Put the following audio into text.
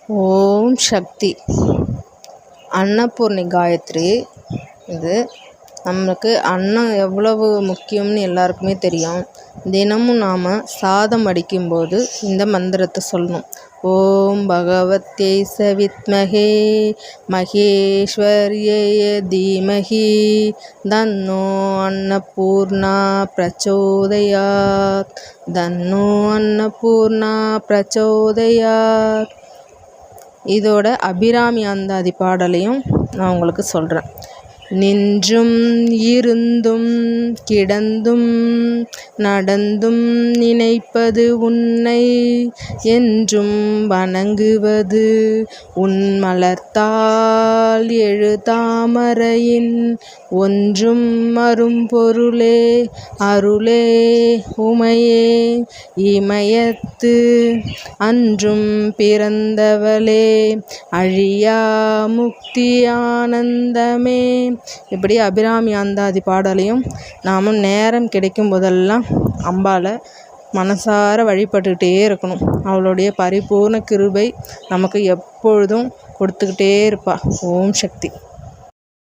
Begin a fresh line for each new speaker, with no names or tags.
ஓம் சக்தி. அன்னபூர்ணி காயத்ரி. இது நமக்கு அன்னம் எவ்வளவு முக்கியம்னு எல்லாருக்குமே தெரியும். தினமும் நாம் சாதம் வடிக்கும்போது இந்த மந்திரத்தை சொல்லணும். ஓம் பகவத்யை சவித்மஹே மகேஸ்வர்யய தீமஹி தன்னோ அன்னபூர்ணா பிரச்சோதயாத். தன்னோ அன்னபூர்ணா பிரச்சோதயாத். இதோட அபிராமி அந்தாதி பாடலையும் நான் உங்களுக்கு சொல்கிறேன். நின்றும் இருந்தும் கிடந்தும் நடந்தும் நினைப்பது உன்னை என்றும் வணங்குவது உன் மலர்த்தாள் எழு தாமரையின் ஒன்றும் அரும்பொருளே அருளே உமையே இமயத்து அன்றும் பிறந்தவளே அழியா முக்தி ஆனந்தமே. இப்படி அபிராமி அந்தாதி பாடலையும் நாமும் நேரம் கிடைக்கும் போதெல்லாம் அம்பாளை மனசார வழிபட்டுக்கிட்டே இருக்கணும். அவளுடைய பரிபூர்ண கிருபை நமக்கு எப்பொழுதும் கொடுத்துக்கிட்டே இருப்பா. ஓம் சக்தி.